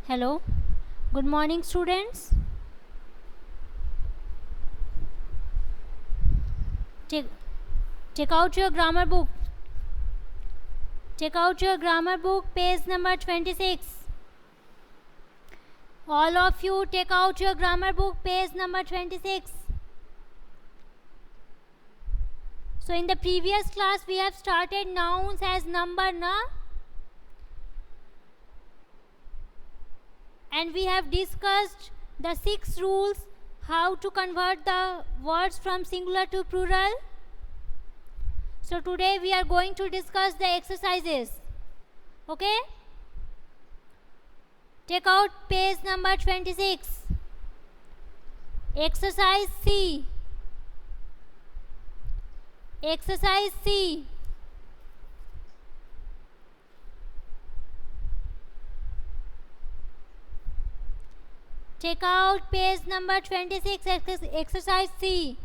Hello, good morning, students. Take, take out your grammar book. Take out your grammar book, page number 26. All of you, take out your grammar book, page number 26. So, in the previous class, we have started nouns as number, na? And we have discussed the 6 rules how to convert the words from singular to plural. So today we are going to discuss the exercises. Okay? Take out page number 26. Exercise C. Exercise C. Take out page number 26, exercise C.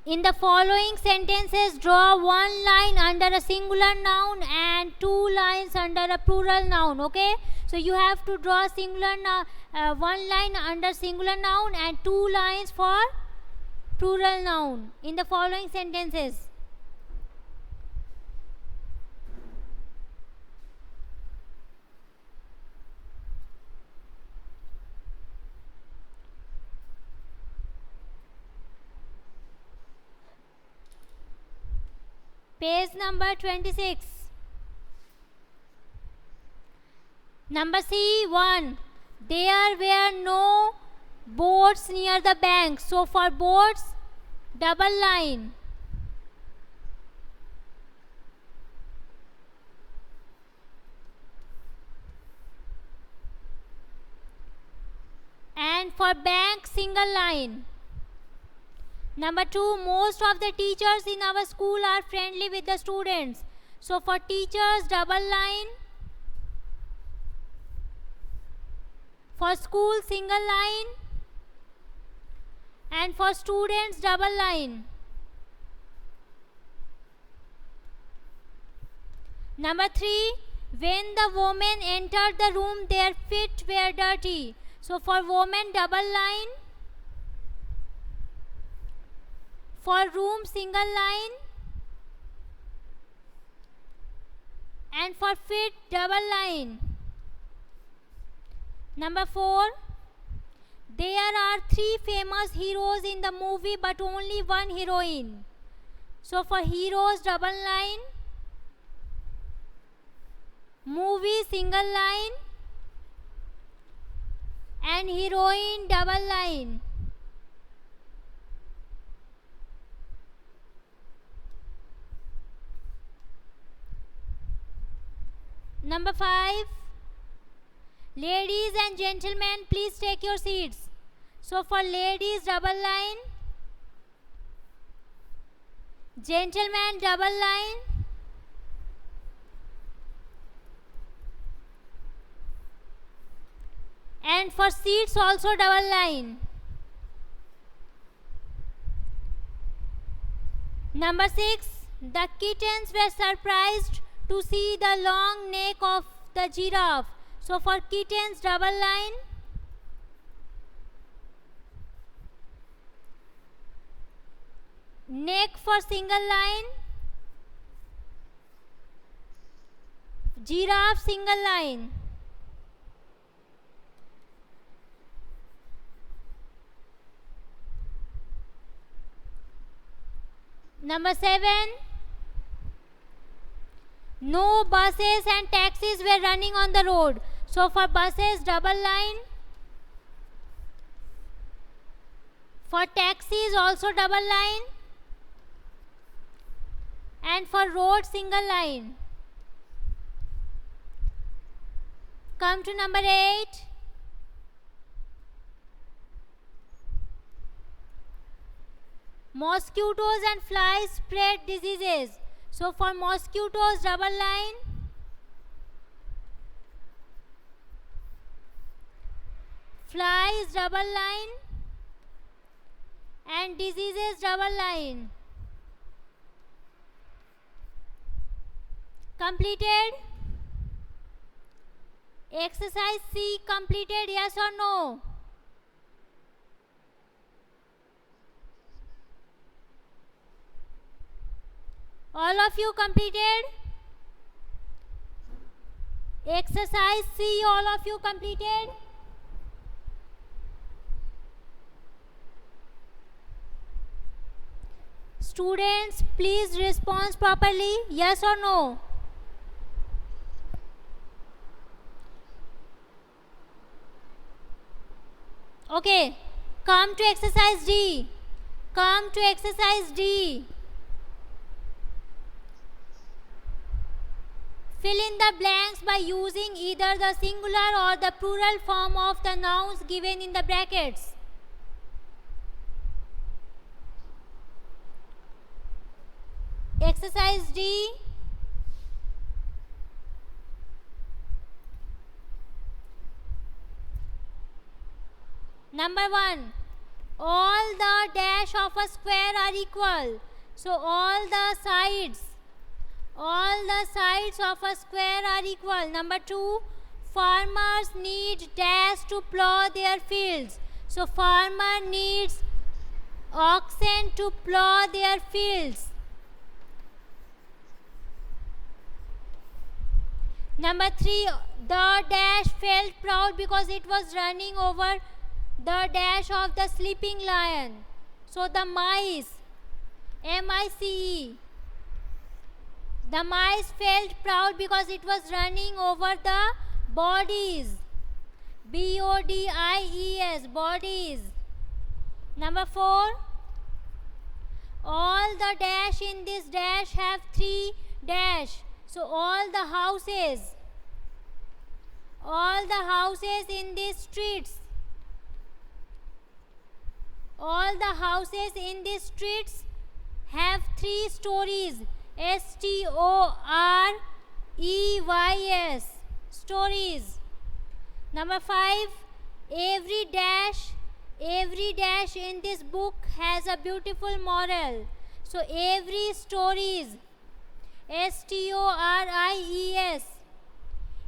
In the following sentences, draw one line under a singular noun and 2 lines under a plural noun. Okay? So you have to draw one line under singular noun and 2 lines for plural noun in the following sentences. Page number 26. Number C1. There were no boats near the bank. So for boats, double line. And for bank, single line. Number 2, most of the teachers in our school are friendly with the students. So for teachers, double line. For school, single line. And for students, double line. Number 3, when the women entered the room, their feet were dirty. So for women, double line. For room, single line. And for feet, double line. Number 4, there are 3 famous heroes in the movie but only one heroine. So for heroes, double line. Movie, single line. And heroine, double line. Number 5, ladies and gentlemen, please take your seats. So for ladies, double line. Gentlemen, double line. And for seats also double line. Number 6, the kittens were surprised to see the long neck of the giraffe. So for kittens, double line. Neck for single line. Giraffe, single line. Number 7, no buses and taxis were running on the road. So for buses, double line. For taxis, also double line. And for road, single line. Come to number 8. Mosquitoes and flies spread diseases. So for mosquitoes, double line. Flies, double line. and diseases double line. Completed? Exercise C completed, yes or no? All of you completed? Exercise C, all of you completed? Students, please respond properly, yes or no? Okay, come to exercise D. Come to exercise D. Fill in the blanks by using either the singular or the plural form of the nouns given in the brackets. Exercise D. Number 1. All the dash of a square are equal. So all the sides of a square are equal. Number 2. Farmers need dash to plow their fields. So farmer needs oxen to plow their fields. Number 3. The dash felt proud because it was running over the dash of the sleeping lion. So the mice, M-I-C-E. The mice felt proud because it was running over the bodies, B-O-D-I-E-S, bodies. Number 4. All the dash in this dash have 3 dash. So all the houses in these streets, have 3 stories, S-T-O-R-E-Y-S, stories. Number 5, every dash in this book has a beautiful moral. So every stories, S-T-O-R-I-E-S,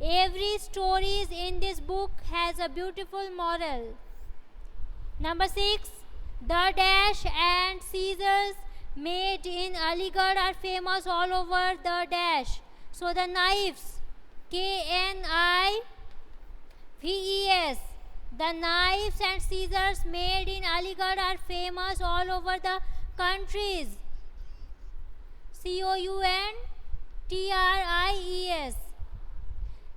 every stories in this book has a beautiful moral. Number 6, the dash and scissors made in Aligarh are famous all over the dash. So the knives, K-N-I-V-E-S, the knives and scissors made in Aligarh are famous all over the countries. C-O-U-N-T-R-I-E-S.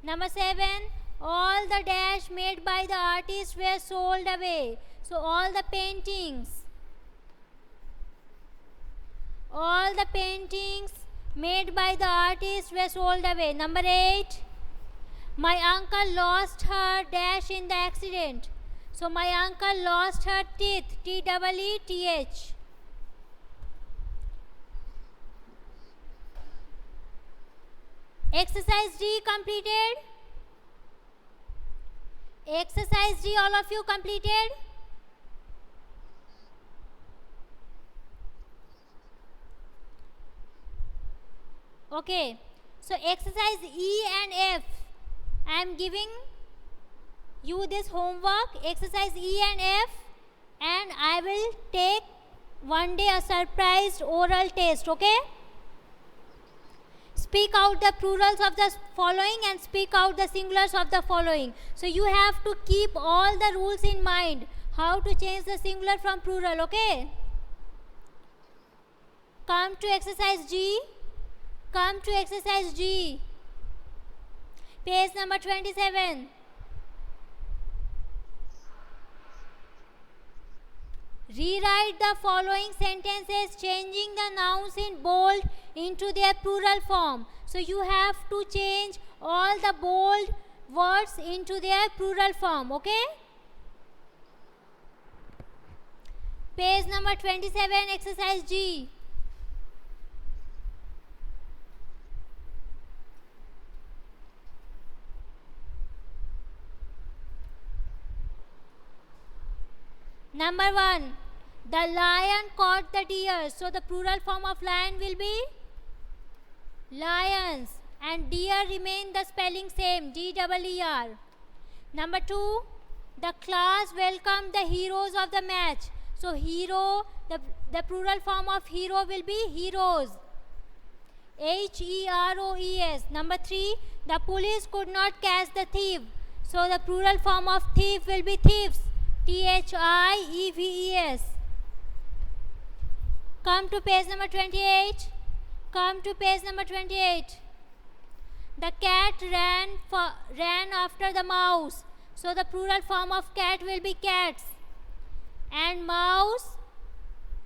Number 7, all the dash made by the artist were sold away. So all the paintings made by the artist were sold away. Number 8, my uncle lost her dash in the accident. So my uncle lost her teeth, T-E-E-T-H. Exercise D completed? Exercise D, all of you completed? Okay, so exercise E and F, I am giving you this homework, exercise E and F, and I will take one day a surprised oral test, okay? Speak out the plurals of the following and speak out the singulars of the following. So you have to keep all the rules in mind, how to change the singular from plural, okay? Come to exercise G. Come to exercise G. Page number 27. Rewrite the following sentences, changing the nouns in bold into their plural form. So you have to change all the bold words into their plural form, okay? Page number 27, exercise G. Number 1, The lion caught the deer. So the plural form of lion will be lions. And deer remain the spelling same, D-E-E-R. Number 2, the class welcomed the heroes of the match. So hero, the plural form of hero will be heroes. H-E-R-O-E-S. Number 3, the police could not catch the thief. So the plural form of thief will be thieves. T-H-I-E-V-E-S. Come to page number 28. Come to page number 28. The cat ran after the mouse. So the plural form of cat will be cats. And mouse,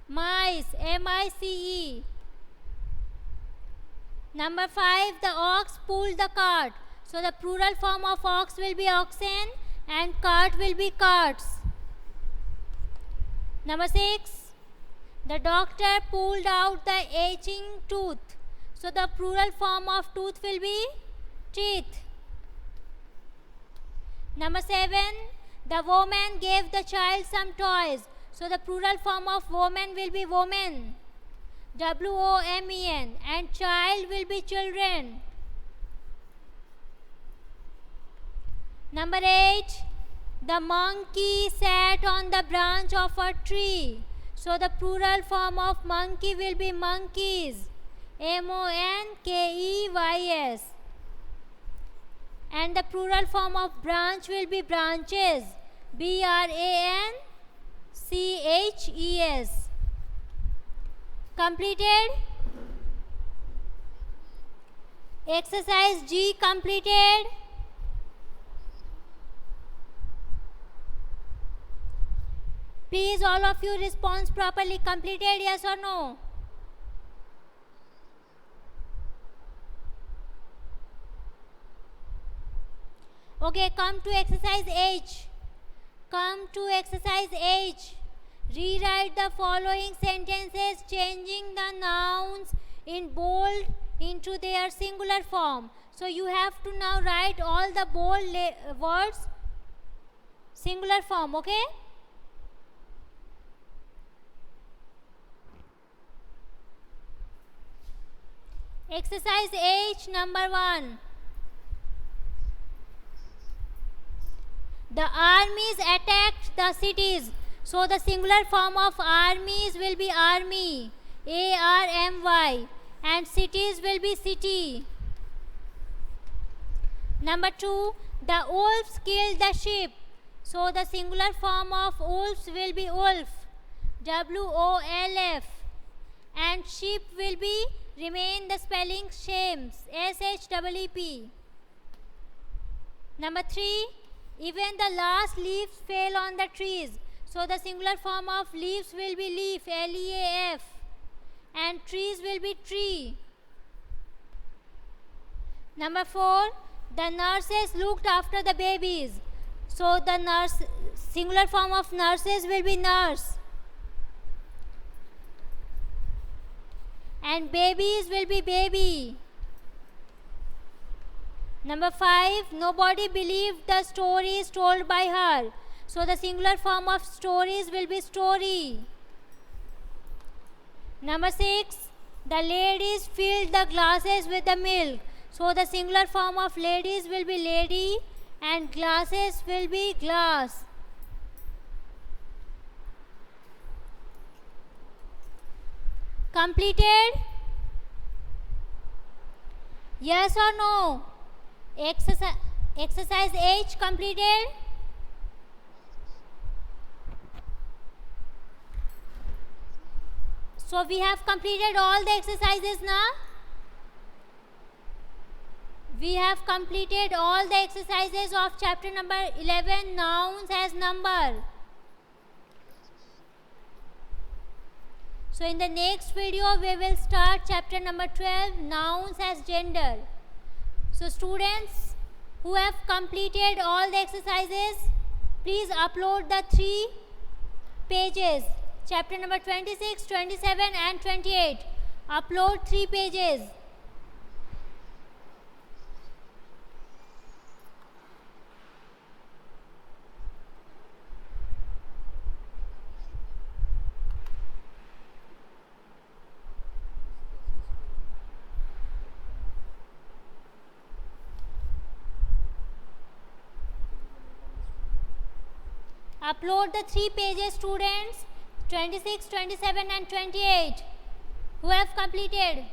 mice, M-I-C-E. Number 5, the ox pulled the cart. So the plural form of ox will be oxen and cart will be carts. Number 6, the doctor pulled out the aching tooth. So the plural form of tooth will be teeth. Number 7, the woman gave the child some toys. So the plural form of woman will be woman. W-O-M-E-N. And child will be children. Number 8, the monkey sat on the branch of a tree. So the plural form of monkey will be monkeys. M-O-N-K-E-Y-S. And the plural form of branch will be branches. B-R-A-N-C-H-E-S. Completed? Exercise G completed? Please all of you respond properly. Completed, yes or no? Okay, come to exercise H. Come to exercise H. Rewrite the following sentences, changing the nouns in bold into their singular form. So you have to now write all the bold words singular form, okay? Exercise H number 1. The armies attacked the cities. So the singular form of armies will be army. A-R-M-Y. And cities will be city. Number 2. The wolves killed the sheep. So the singular form of wolves will be wolf. W-O-L-F. And sheep will be remain the spelling shames. S-H-E-E-P. Number 3. Even the last leaves fell on the trees. So the singular form of leaves will be leaf, L-E-A-F. And trees will be tree. Number 4, the nurses looked after the babies. So the singular form of nurses will be nurse. And babies will be baby. Number 5, nobody believed the stories told by her. So the singular form of stories will be story. Number 6, the ladies filled the glasses with the milk. So the singular form of ladies will be lady and glasses will be glass. Completed? Yes or no? Exercise H completed? So we have completed all the exercises now. We have completed all the exercises of chapter number 11, nouns as number. So in the next video we will start chapter number 12, nouns as gender. So students who have completed all the exercises, please upload the 3 pages. Chapter number 26, 27 and 28. Upload 3 pages. Upload the 3 pages, students, 26, 27 and 28, who have completed.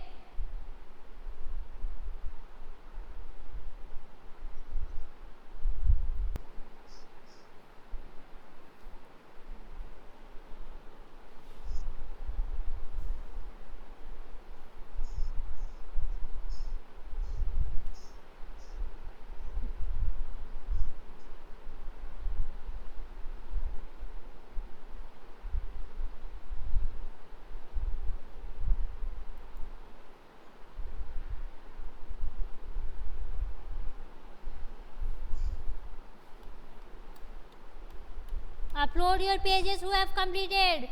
Upload your pages who have completed.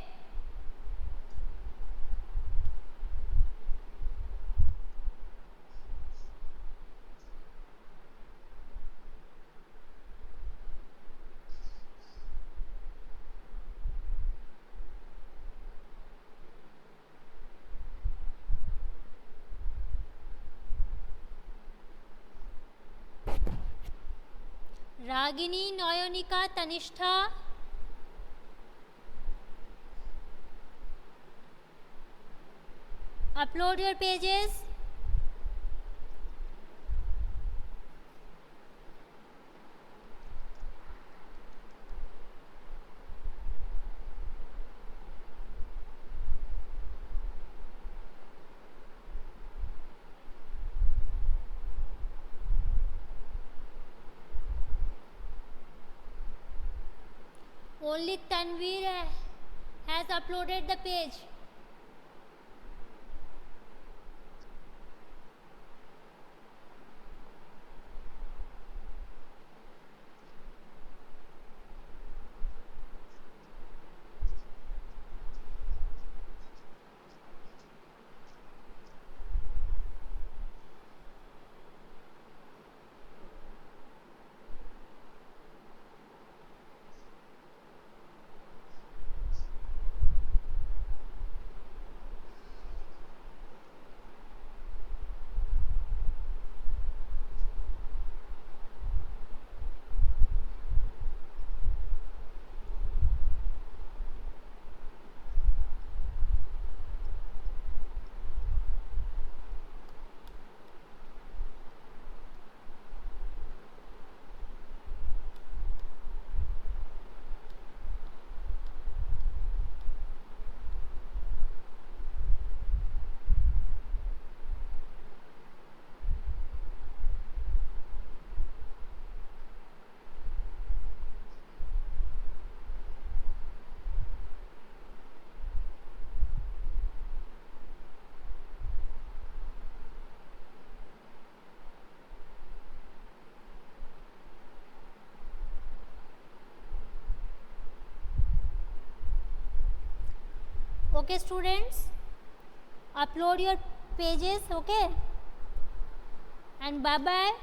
Ragini, Noyonika, Tanishtha. Upload your pages. Only Tanveer has uploaded the page. Okay, students, upload your pages. Okay, and bye bye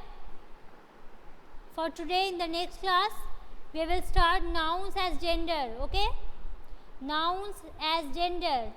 for today. In the next class we will start nouns as gender. Okay, nouns as gender.